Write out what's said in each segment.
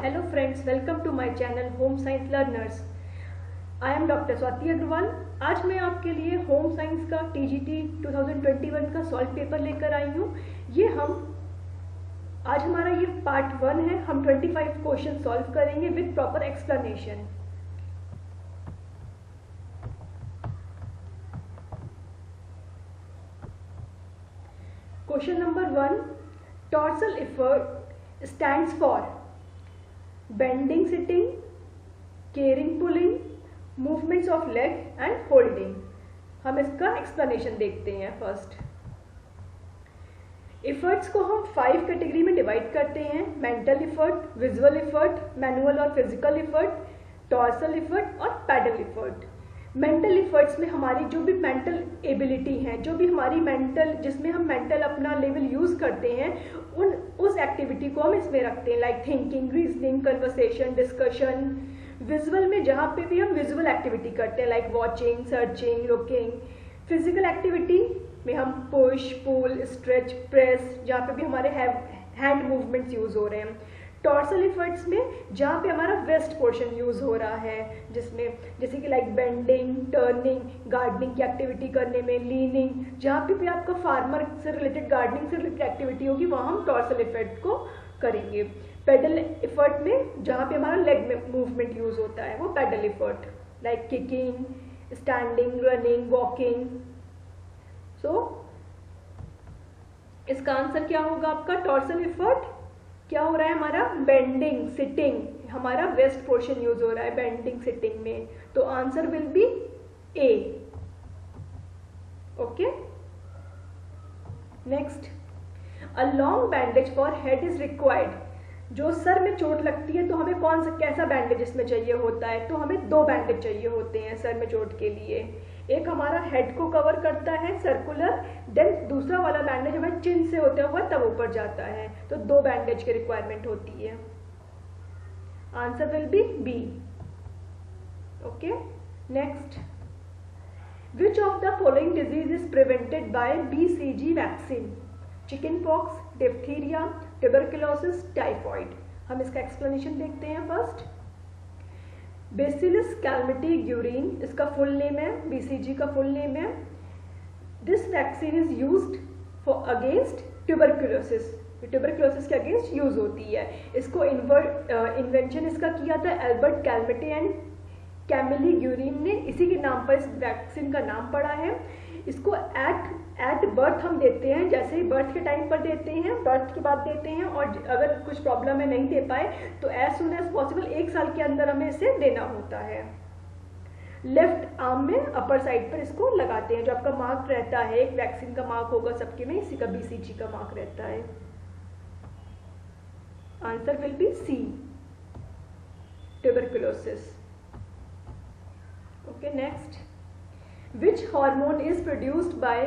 Hello friends, welcome to my channel Home Science Learners. I am Dr. Swati Agarwal. आज मैं आपके लिए होम साइंस का TGT 2021 का सॉल्व पेपर लेकर आई हूँ। आज हमारा ये पार्ट 1 है। हम 25 क्वेश्चन सॉल्व करेंगे with proper explanation. Question number 1, torsal effort stands for bending sitting, carrying pulling, movements of leg and holding. हम इसका एक्सप्लेनेशन देखते हैं। फर्स्ट, एफर्ट्स को हम 5 कैटेगरी में डिवाइड करते हैं: mental effort, visual effort, manual और फिजिकल एफर्ट, टॉर्सल एफर्ट और पैडल एफर्ट। मेंटल एफर्ट्स में हमारी जो भी मेंटल एबिलिटी है, जो भी हमारी मेंटल, जिसमें हम मेंटल अपना लेवल यूज करते हैं, उस एक्टिविटी को हम इसमें रखते हैं, like thinking, reasoning, conversation, discussion. Visual में जहाँ पे भी हम विजुअल एक्टिविटी करते हैं, like watching, searching, looking. Physical activity में हम पुश, पुल, स्ट्रेच, प्रेस, जहाँ पे भी हमारे हैंड मूवमेंट्स यूज हो रहे हैं। टॉर्सल एफर्ट्स में जहाँ पे हमारा वेस्ट पोर्शन यूज हो रहा है, जिसमें जैसे कि लाइक बेंडिंग, टर्निंग, गार्डनिंग की एक्टिविटी करने में, लीनिंग, जहाँ पे भी आपका फार्मर से रिलेटेड, गार्डनिंग से रिलेटेड एक्टिविटी होगी, वहाँ हम टॉर्सल एफर्ट को करेंगे। पेडल एफर्ट में जहाँ पे हमारा लेग में मूवमेंट यूज होता है, वो pedal effort, like kicking, standing, running, walking. So इसका आंसर क्या होगा आपका? टॉर्सल एफर्ट क्या हो रहा है हमारा? बेंडिंग, सिटिंग, हमारा वेस्ट पोर्शन यूज हो रहा है बेंडिंग, सिटिंग में, तो answer will be A. Okay, next, a long bandage for head is required. जो सर में चोट लगती है तो हमें कौन सा कैसा बैंडेज इसमें चाहिए होता है? तो हमें 2 बैंडेज चाहिए होते हैं सर में चोट के लिए। एक हमारा हेड को कवर करता है, सर्कुलर, देन दूसरा वाला बैंडेज हमें चिन से होता हुआ तब ऊपर जाता है, तो 2 बैंडेज की रिक्वायरमेंट होती है। Answer will be B. Okay, next, which of the following disease is prevented by BCG vaccine? Chicken pox, diphtheria, tuberculosis, typhoid. हम इसका एक्सप्लेनेशन देखते हैं। फर्स्ट, बेसिलस कैलमेटी-ग्यूरिन इसका फुल नेम है, BCG का फुल नेम है। This vaccine is used for against tuberculosis, tuberculosis के against use होती है। इसको इन्वेंशन इसका किया था एल्बर्ट कैलमेटी एंड कैमिली-ग्यूरिन ने, इसी के नाम पर इस वैक्सीन का नाम पड़ा है। इसको एट बर्थ हम देते हैं, जैसे ही बर्थ के टाइम पर देते हैं, बर्थ के बाद देते हैं, और अगर कुछ प्रॉब्लम है नहीं दे पाए तो एज सुन एज पॉसिबल 1 साल के अंदर हमें इसे देना होता है। लेफ्ट आर्म में अपर साइड पर इसको लगाते हैं। जो आपका मार्क रहता है, एक वैक्सीन का मार्क होगा सबके में, इसी का BCG का मार्क रहता है। Answer will be C, tuberculosis. Okay, next, which hormone is produced by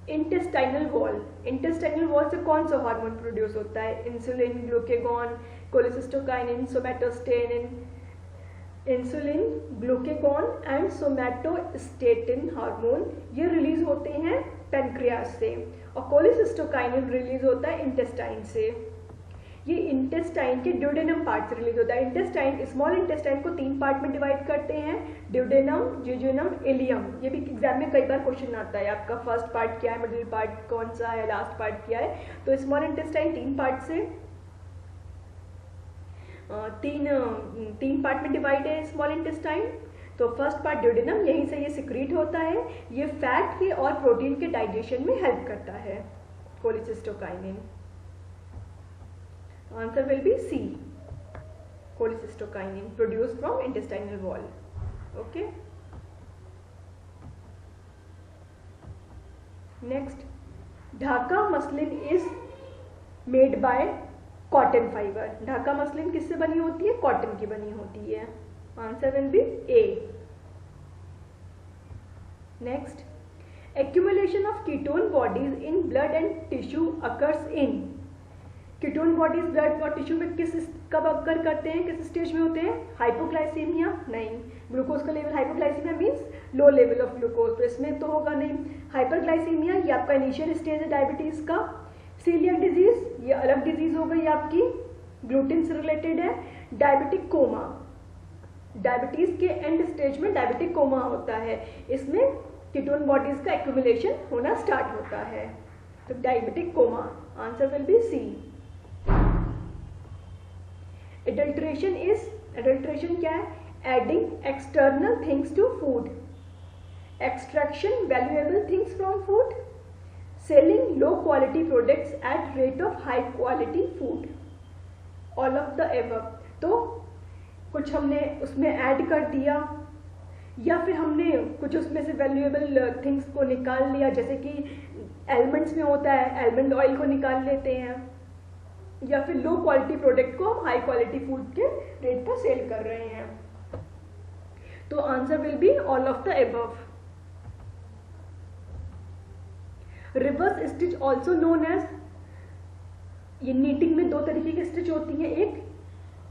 intestinal wall? Intestinal wall से कौन सा हार्मोन प्रोड्यूस होता है? Insulin, glucagon, cholecystokinin, somatostatin. Insulin, glucagon and somatostatin hormone ये रिलीज होते हैं पेनक्रियास से, और कोलेसिस्टोकाइनिन रिलीज होता है इंटेस्टाइन से। ये इंटेस्टाइन के ड्यूडेनम पार्ट से रिलीज होता है। इंटेस्टाइन, स्मॉल इंटेस्टाइन को 3 पार्ट में डिवाइड करते हैं: ड्यूडेनम, जिजुनम, इलियम। ये भी एग्जाम में कई बार क्वेश्चन आता है, आपका फर्स्ट पार्ट क्या है, मिडिल पार्ट कौन सा है, लास्ट पार्ट क्या है। तो स्मॉल इंटेस्टाइन 3 पार्ट से तीन पार्ट में डिवाइड है स्मॉल इंटेस्टाइन। तो फर्स्ट पार्ट ड्यूडेनम, यहीं से ये सिक्रीट होता है। ये फैट के और प्रोटीन के डाइजेशन में हेल्प करता है, cholecystokinin. Answer will be C, cholecystokinin produced from intestinal wall. Okay. Next, Dhaka muslin is made by cotton fiber. Dhaka muslin किससे बनी होती है? कॉटन की बनी होती है। Answer will be A. Next, accumulation of ketone bodies in blood and tissue occurs in. Ketone bodies blood और tissue में कब अक्कर करते हैं, किस स्टेज में होते हैं? हाइपोग्लाइसीमिया? नहीं। ग्लूकोज का level, hypoglycaemia means low level of glucose, तो इसमें तो होगा नहीं। हाइपरग्लाइसीमिया ये आपका इनिशियल स्टेज है डायबिटीज का। सीलियक डिजीज ये अलग डिजीज हो गई आपकी, ग्लूटेन से रिलेटेड है। डायबिटिक कोमा, डायबिटीज के एंड स्टेज में डायबिटिक कोमा होता है, इसमें कीटोन बॉडीज का एक्यूमुलेशन होना स्टार्ट होता है। तो diabetic coma, answer will be C. Adulteration is, adulteration क्या है? Adding external things to food, extraction valuable things from food, selling low quality products at rate of high quality food, all of the above. तो कुछ हमने उसमें add कर दिया या फिर हमने कुछ उसमें से वैल्यूएबल थिंग्स को निकाल लिया, जैसे कि एलमंड्स में होता है एलमंड ऑयल को निकाल लेते हैं, या फिर लो क्वालिटी प्रोडक्ट को हम हाई क्वालिटी फूड के रेट पर सेल कर रहे हैं। तो answer will be all of the above. Reverse stitch also known as, ये नीटिंग में दो तरीके की स्टिच होती है, एक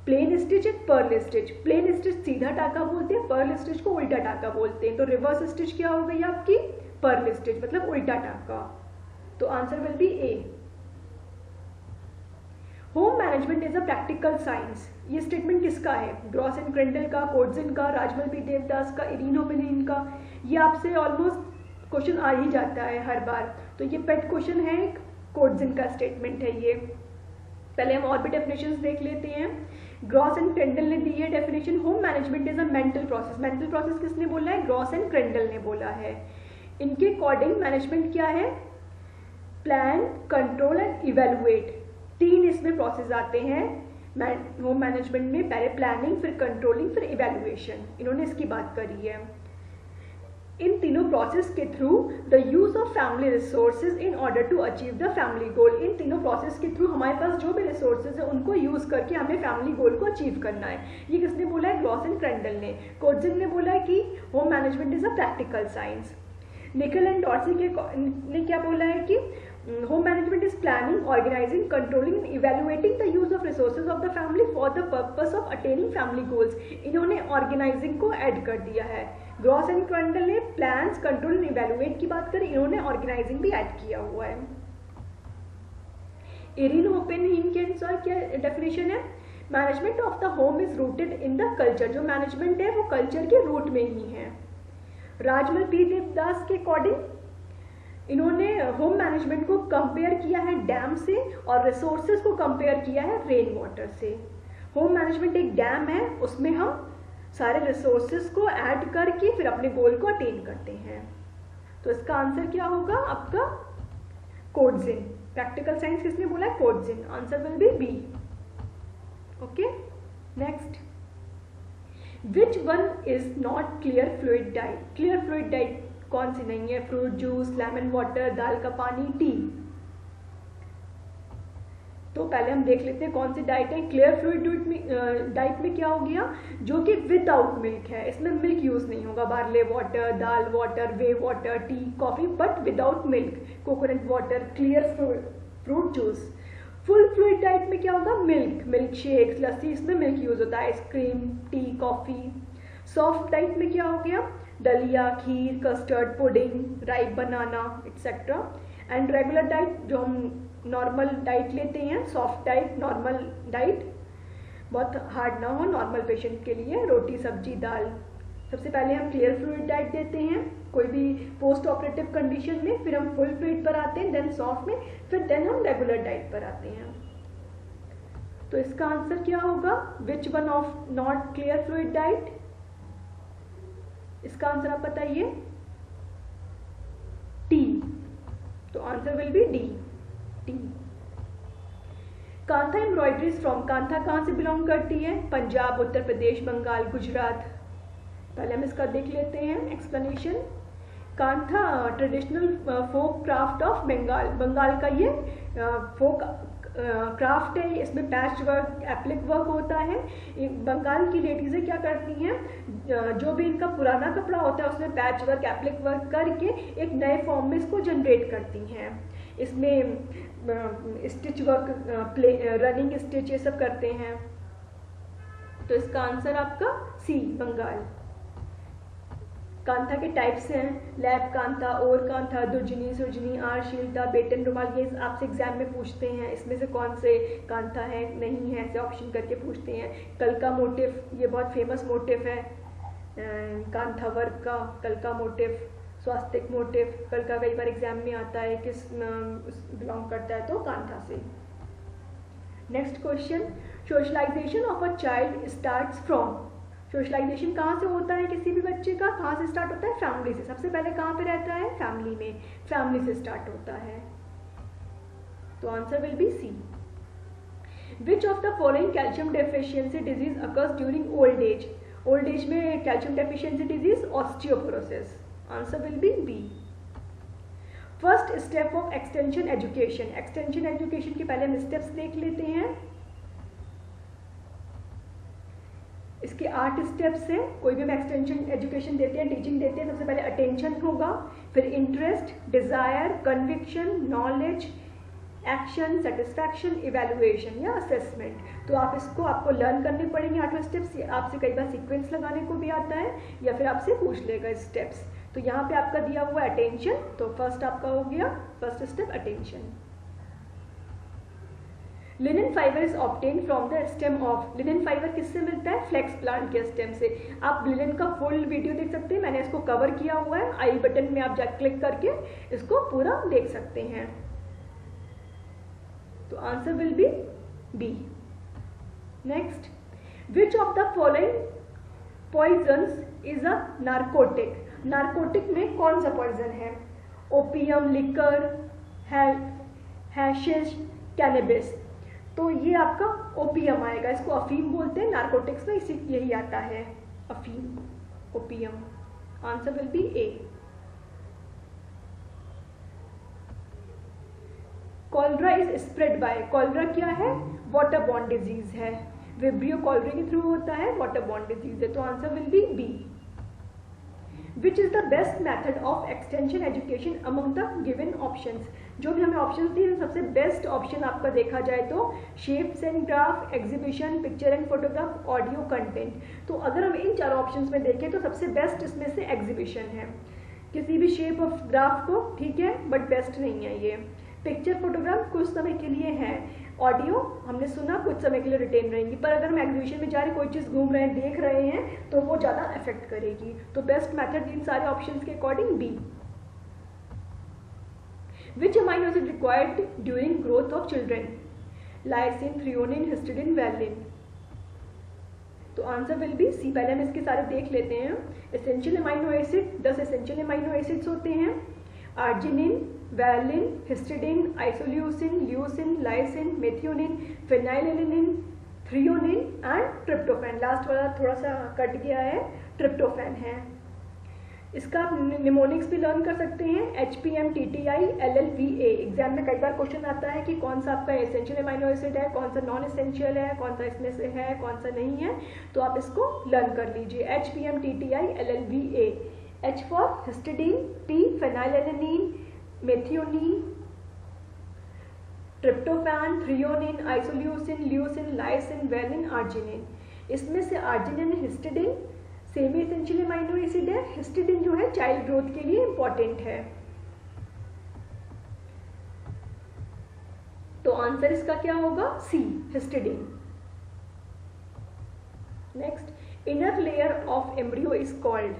प्लेन स्टिच, एक पर्ल स्टिच। प्लेन स्टिच सीधा टाका बोलते हैं, पर्ल स्टिच को उल्टा टाका बोलते हैं। तो रिवर्स स्टिच क्या हो गई आपकी? पर्ल स्टिच, मतलब उल्टा टाका। तो answer will be A. Home management is a practical science, ये स्टेटमेंट किसका है? ग्रॉस एंड क्रेंडल का, कोटजिन का, राजमल पी देवदास का, इरीन ओपेनिन का। ये आपसे ऑलमोस्ट क्वेश्चन आ ही जाता है हर बार, तो ये पेट क्वेश्चन है, एक कोटजिन का स्टेटमेंट है ये। पहले हम और भी डेफिनेशंस देख लेते हैं। ग्रॉस एंड क्रेंडल ने दी है definition, home management is a mental process. Mental process किसने बोला है? ग्रॉस एंड क्रेंडल ने बोला है। इनके अकॉर्डिंग मैनेजमेंट क्या है? प्लान, कंट्रोल एंड इवेलुएट, तीन इसमें प्रोसेस आते हैं होम मैनेजमेंट में। पहले प्लानिंग, फिर कंट्रोलिंग, फिर इवेलुएशन, इन्होंने इसकी बात करी है। इन तीनों प्रोसेस के through the use of family resources in order to achieve the family goal, इन तीनों प्रोसेस के थ्रू हमारे पास जो भी रिसोर्सेज है उनको यूज करके हमें फैमिली गोल को अचीव करना है। ये किसने बोला है? ग्रॉस एंड क्रेंडल ने। कोटजिन ने बोला है कि home management is a practical science. Nickell and Dorsey ने क्या बोला है कि home management is planning, organising, controlling and evaluating the use of resources of the family for the purpose of attaining family goals. इन्होंने organising को add कर दिया है। ग्रॉस एंड क्रेंडल ने प्लान्स, कंट्रोल एंड इवेलुएट की बात करी, इन्होंने ऑर्गेनाइजिंग भी ऐड किया हुआ है। इरीन ओपेनहीम के अनुसार क्या डेफिनेशन है? Management of the home is rooted in the culture, जो मैनेजमेंट है वो कल्चर के रूट में ही है। राजमल पी देवदास के अकॉर्डिंग इन्होंने होम मैनेजमेंट को कंपेयर किया है डैम से और रिसोर्सेज को कंपेयर किया है रेन वाटर से। होम मैनेजमेंट एक डैम है, उसमें हम सारे रिसोर्सेज को ऐड करके फिर अपने गोल को अटेन करते हैं। तो इसका आंसर क्या होगा आपका? कोटजिन। प्रैक्टिकल साइंस किसने बोला है? कोटजिन। Answer will be B. Okay, next, which one is not clear fluid diet? Clear fluid diet कौन सी नहीं है? फ्रूट जूस, लेमन वाटर, दाल का पानी, टी। तो पहले हम देख लेते हैं कौन सी डाइट है। क्लियर फ्लूइड डाइट में क्या हो गया? जो कि विदाउट मिल्क है, इसमें मिल्क यूज नहीं होगा। Barley water, dal water, way water, T, coffee, but without milk. Coconut water, clear fruit juice. Full fluid diet में क्या होगा? मिल्क, मिल्क शेक्स, लस्सी, इसमें मिल्क यूज होता है। Ice cream, tea, coffee. Soft diet में क्या हो गया? दलिया, खीर, custard, pudding, ripe banana, etcetera. And regular diet जो हम नॉर्मल डाइट लेते हैं, सॉफ्ट डाइट, नॉर्मल डाइट, बहुत हार्ड ना हो नॉर्मल पेशेंट के लिए, रोटी, सब्जी, दाल। सबसे पहले हम क्लियर फ्लूइड डाइट देते हैं कोई भी पोस्ट ऑपरेटिव कंडीशन में, फिर हम फुल फ्लूइड पर आते हैं, देन सॉफ्ट में, फिर देन हम रेगुलर डाइट पर आते हैं। तो इसका आंसर क्या होगा? Which one of not clear fluid diet? इसका आंसर आप बताइए। टी। तो answer will be D, T. Kantha embroideries from, kantha कहां से बिलोंग करती है? पंजाब, उत्तर प्रदेश, बंगाल, गुजरात। पहले हम इसका देख लेते हैं explanation. Kantha traditional folk craft of Bengal, Bengal का ये फोक क्राफ्ट है। इसमें पैच वर्क, एप्लिक वर्क होता है। बंगाल की लेडीजें क्या करती हैं, जो भी इनका पुराना कपड़ा होता है उसमें पैच वर्क, एप्लिक वर्क करके एक नए फॉर्म में इसको जनरेट करती हैं। इसमें स्टिच वर्क, रनिंग स्टिच, ये सब करते हैं। तो इसका आंसर आपका सी, बंगाल। कांथा के टाइप्स हैं, लैप कांथा, और कांथा, दुर्जनी, सुरजनी, आरशीलता, बेटन रुमाल, ये आपसे एग्जाम में पूछते हैं इसमें से कौन से कांथा है नहीं है, ऐसे ऑप्शन करके पूछते हैं। कल का मोटिव, ये बहुत फेमस मोटिव है कांथा वर्क का, कल का मोटिव, स्वास्तिक मोटिव, कल का कई बार एग्जाम में आता है, किस बिलोंग करता है, तो कांथा से। Next question, socialisation of a child starts from. Socialisation कहाँ से होता है किसी भी बच्चे का, कहाँ से स्टार्ट होता है, फैमिली से। सबसे पहले कहाँ पे रहता है, फैमिली में, फैमिली से स्टार्ट होता है। तो answer will be C. Which of the following calcium deficiency disease occurs during old age. Old age में calcium deficiency disease osteoporosis. Answer will be B. First step of extension education. Extension education के पहले हम steps देख लेते हैं। इसके 8 steps हैं। कोई भी हम एक्सटेंशन एजुकेशन देते हैं, टीचिंग देते हैं, सबसे पहले अटेंशन होगा, फिर interest, desire, conviction, knowledge, action, satisfaction, evaluation या असेसमेंट। तो आप इसको आपको लर्न करने पड़ेंगे 8 स्टेप्स। आपसे कई बार सीक्वेंस लगाने को भी आता है या फिर आपसे पूछ लेगा स्टेप्स। तो यहाँ पे आपका दिया हुआ अटेंशन, तो फर्स्ट आपका हो गया first step attention. Linen fibre is obtain from the stem of. Linen fibre किससे मिलता है, फ्लेक्स प्लांट के स्टेम से। आप लिनन का फुल वीडियो देख सकते हैं, मैंने इसको कवर किया हुआ है, आई बटन में आप जाकर क्लिक करके इसको पूरा देख सकते हैं। तो answer will be B. Next, which of the following poisons is a narcotic. Narcotic में कौन सा पॉइजन है, ओपियम, लिकर, हैशिश, कैनबिस। तो ये आपका ओपियम आएगा, इसको अफीम बोलते हैं, नार्कोटिक्स में इसी यही आता है, अफीम, opium. Answer will be A. Cholera is spread by. Cholera क्या है, वाटर बॉर्न डिजीज है, विब्रियो कॉलरा के थ्रू होता है, वाटर बॉर्न डिजीज है। तो answer will be B. Which is the best method of extension education among the given options. जो भी हमें ऑप्शंस दिए, सबसे बेस्ट ऑप्शन आपका देखा जाए तो shapes and graph, exhibition, picture and photograph, audio content. तो अगर हम इन 4 ऑप्शंस में देखें तो सबसे बेस्ट इसमें से एग्जीबिशन है। किसी भी शेप ऑफ ग्राफ को, ठीक है, बट बेस्ट नहीं है ये। पिक्चर फोटोग्राफ कुछ समय के लिए है, ऑडियो हमने सुना कुछ समय के लिए रिटेन रहेंगी, पर अगर हम एग्जीबिशन में जा रहे कोई चीज़ घूम रहे हैं, देख रहे हैं, तो वो ज़्यादा अफेक्ट करेगी। तो बेस्ट मेथड इन सारे ऑप्शंस के according B. Which amino acid required during growth of children? Lysine, threonine, histidine, valine. तो आंसर विल बी सी। पहले हम इसके सारे देख लेते हैं। Essential amino acid 10 essential amino acids होते हैं, arginine, valine, histidine, isoleucine, leucine, lysine, methionine, phenylalanine, threonine and tryptophan. Last वाला थोड़ा सा कट गया है, ट्रिप्टोफैन है। इसका आप निमोनिक्स भी लर्न कर सकते हैं, HPM, TTI, LLVA। एग्जाम में कई बार क्वेश्चन आता है कि कौन सा आपका एसेंशियल अमाइनो एसिड है, कौन सा नॉन एसेंशियल है, कौन सा इसमें से है, कौन सा नहीं है। तो आप इसको लर्न कर लीजिए, HPM, TTI, LLVA। H for histidine, T phenylalanine, methionine, tryptophan, threonine, isoleucine, leucine, lysine, valine, arginine. इसमें से arginine, histidine semi essential amino acid है। हिस्टिडिन जो है चाइल्ड ग्रोथ के लिए इंपॉर्टेंट है। तो आंसर इसका क्या होगा, C, histidine. Next, inner layer of embryo is called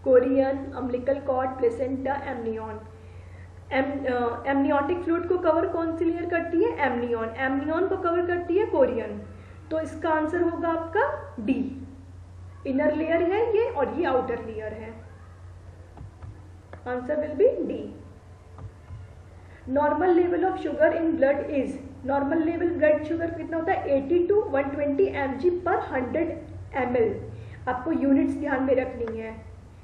chorion, umbilical cord, placenta, amnion. Amniotic fluid को कवर कौन सी लेयर करती है, एमनियन। एमनियन को कवर करती है कोरियन। तो इसका आंसर होगा आपका डी। इनर लेयर है ये और ये आउटर लेयर है। Answer will be D. Normal level of sugar in blood is. Normal level blood sugar कितना होता है, 80 to 120 mg पर 100 ml। आपको यूनिट्स ध्यान में रखनी है।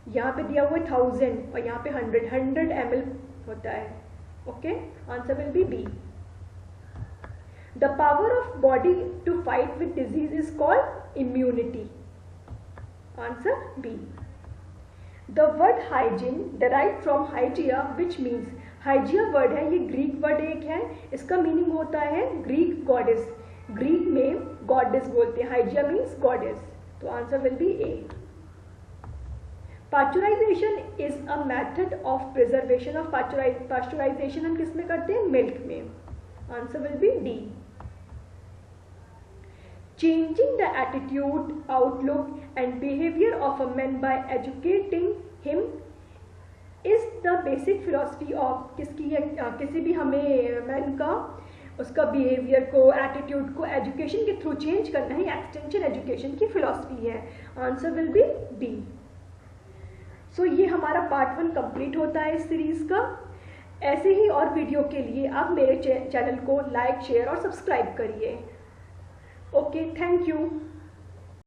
यहाँ पे दिया हुआ है 1000 और यहाँ पे 100 ml होता है। Okay, answer will be B. The power of body to fight with disease is called immunity. Answer B. The word hygiene derived from Hygeia, which means Hygeia word है, ये ग्रीक वर्ड एक है, इसका meaning होता है Greek goddess. Greek में goddess बोलते हैं, Hygeia मीन्स गॉडेस। तो answer will be A. Pasteurisation is a method of preservation of pasteurisation हम किस में करते हैं? मिल्क में। Answer will be D. Changing the attitude, outlook and behavior of a man by educating him is the basic philosophy of किसी भी हमें man का उसका बिहेवियर को, एटीट्यूड को एजुकेशन के थ्रू चेंज करना ही एक्सटेंशन एजुकेशन की फिलॉसफी है। Answer will be D. So ये हमारा पार्ट 1 कंप्लीट होता है इस सीरीज का। ऐसे ही और वीडियो के लिए आप मेरे चैनल को लाइक, शेयर और सब्सक्राइब करिए। Okay, thank you.